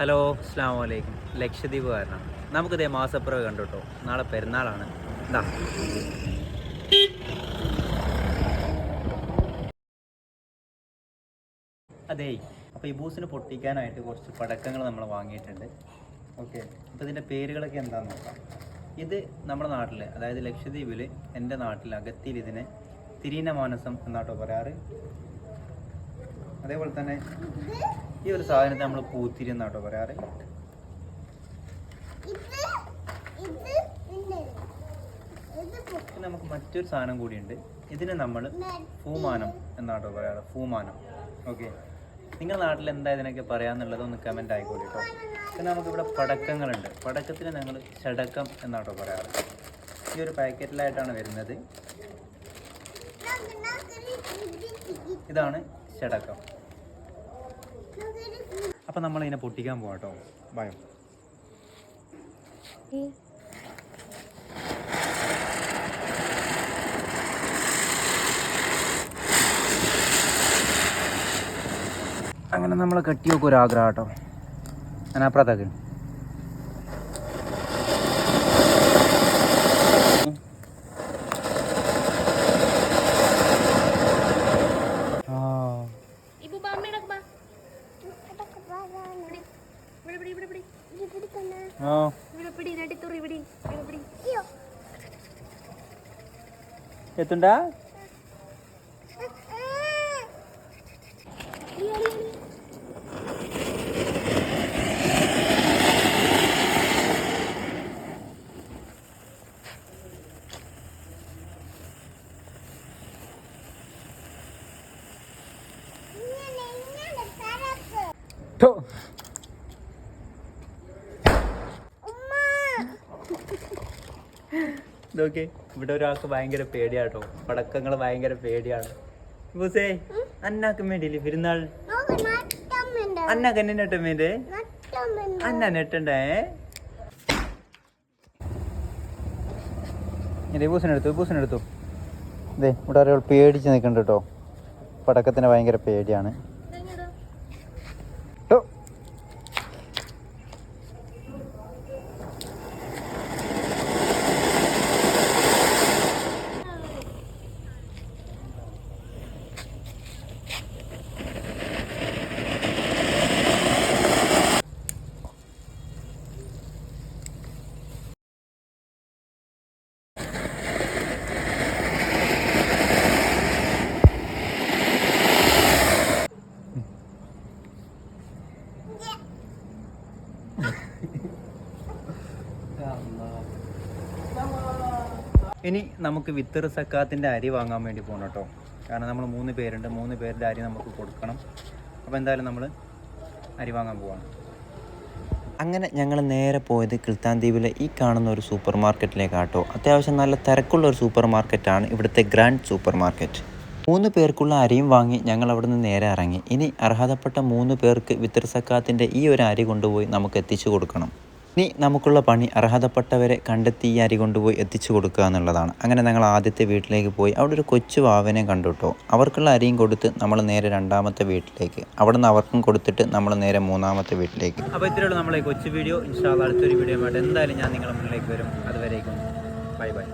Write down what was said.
Hello, അസ്സലാമു അലൈക്കും. ലക്ഷദ്വീപുകാരനാണ്. നമുക്കിതേ മാസപ്പിറവി കണ്ടു കേട്ടോ. നാളെ പെരുന്നാളാണ്. എന്താ അതേ, അപ്പോൾ ഈ ബൂസിന് പൊട്ടിക്കാനായിട്ട് കുറച്ച് പടക്കങ്ങൾ നമ്മൾ വാങ്ങിയിട്ടുണ്ട്. ഓക്കെ, അപ്പോൾ ഇതിൻ്റെ പേരുകളൊക്കെ എന്താണെന്ന് നോക്കാം. ഇത് നമ്മുടെ നാട്ടിൽ, അതായത് ലക്ഷദ്വീപിൽ, എൻ്റെ നാട്ടിൽ അഗത്തിയിൽ ഇതിനെ തിരീന മാനസം എന്നാട്ടോ പറയാറ്. അതേപോലെ തന്നെ ഈ ഒരു സാധനത്തെ നമ്മൾ പൂത്തിരി എന്നാട്ടോ പറയാറ്. നമുക്ക് മറ്റൊരു സാധനം കൂടിയുണ്ട്. ഇതിന് നമ്മൾ പൂമാനം എന്നാട്ടോ പറയാറ്. പൂമാനം. ഓക്കെ, നിങ്ങളുടെ നാട്ടിൽ എന്താ ഇതിനൊക്കെ പറയാന്നുള്ളത് ഒന്ന് കമൻ്റ് ആയിക്കോട്ടെ കേട്ടോ. പിന്നെ നമുക്കിവിടെ പടക്കങ്ങളുണ്ട്. പടക്കത്തിന് ഞങ്ങൾ ചടക്കം എന്നാട്ടോ പറയാറ്. ഈ ഒരു പാക്കറ്റിലായിട്ടാണ് വരുന്നത്. ഇതാണ് ചടക്കം. അപ്പം നമ്മളിതിനെ പൊട്ടിക്കാൻ പോകാം കേട്ടോ. ഭയം അങ്ങനെ നമ്മൾ കെട്ടി വെക്കും ഒരാഗ്രഹം കേട്ടോ. ഞാൻ അപ്പുറത്തേക്ക് എത്തുണ്ടാ. ഇതൊക്കെ ഇവിടെ ഒരാൾക്ക് ഭയങ്കര പേടിയാട്ടോ. പടക്കങ്ങൾ ഭയങ്കര പേടിയാണ്. ബൂസേ, അന്നാക്കും വേണ്ടിയില്ലേ പെരുന്നാൾ? അന്നാക്ക് എന്നെ നെട്ടമ്മേന്റെ അന്ന നെട്ടണ്ടേ. ബൂസിനെടുത്തു. ഇതേ ഇവിടെ ഒരാൾ പേടിച്ച് നിൽക്കണ്ട കേട്ടോ. പടക്കത്തിന് ഭയങ്കര പേടിയാണ്. ഇനി നമുക്ക് വിത്തർ സക്കാത്തിൻ്റെ അരി വാങ്ങാൻ വേണ്ടി പോകണം കേട്ടോ. കാരണം നമ്മൾ 3 പേരുണ്ട്. 3 പേരുടെ അരി നമുക്ക് കൊടുക്കണം. അപ്പോൾ എന്തായാലും നമ്മൾ അരി വാങ്ങാൻ പോവാണ്. അങ്ങനെ ഞങ്ങൾ നേരെ പോയത് കിൽത്താൻ ദ്വീപിലെ ഈ കാണുന്ന ഒരു സൂപ്പർ മാർക്കറ്റിലേക്കാട്ടോ. അത്യാവശ്യം നല്ല തിരക്കുള്ള ഒരു സൂപ്പർ മാർക്കറ്റാണ് ഇവിടുത്തെ ഗ്രാൻഡ് സൂപ്പർ മാർക്കറ്റ്. 3 പേർക്കുള്ള അരിയും വാങ്ങി ഞങ്ങൾ അവിടെ നിന്ന് നേരെ ഇറങ്ങി. ഇനി അർഹതപ്പെട്ട 3 പേർക്ക് വിത്തർ സക്കാത്തിൻ്റെ ഈ ഒരു അരി കൊണ്ടുപോയി നമുക്ക് എത്തിച്ചു കൊടുക്കണം. ഇനി നമുക്കുള്ള പണി അർഹതപ്പെട്ടവരെ കണ്ടെത്തി ഈ അരി കൊണ്ടുപോയി എത്തിച്ചു കൊടുക്കുക എന്നുള്ളതാണ്. അങ്ങനെ ഞങ്ങൾ ആദ്യത്തെ വീട്ടിലേക്ക് പോയി അവിടെ ഒരു കൊച്ചു വാവനെ കണ്ടു കേട്ടോ. അവർക്കുള്ള അരിയും കൊടുത്ത് നമ്മൾ നേരെ 2ാമത്തെ വീട്ടിലേക്ക്, അവിടെ നിന്ന് അവർക്കും കൊടുത്തിട്ട് നമ്മൾ നേരെ 3ാമത്തെ വീട്ടിലേക്ക്. അപ്പോൾ ഇത്രയുള്ളൂ നമ്മളെ കൊച്ചു വീഡിയോ. ഇൻഷാ അല്ലാഹ് അടുത്തൊരു വീഡിയോ ആയിട്ട് എന്തായാലും ഞാൻ നിങ്ങളുടെ മുന്നിലേക്ക് വരും. അതുവരേക്കും ബൈ ബൈ.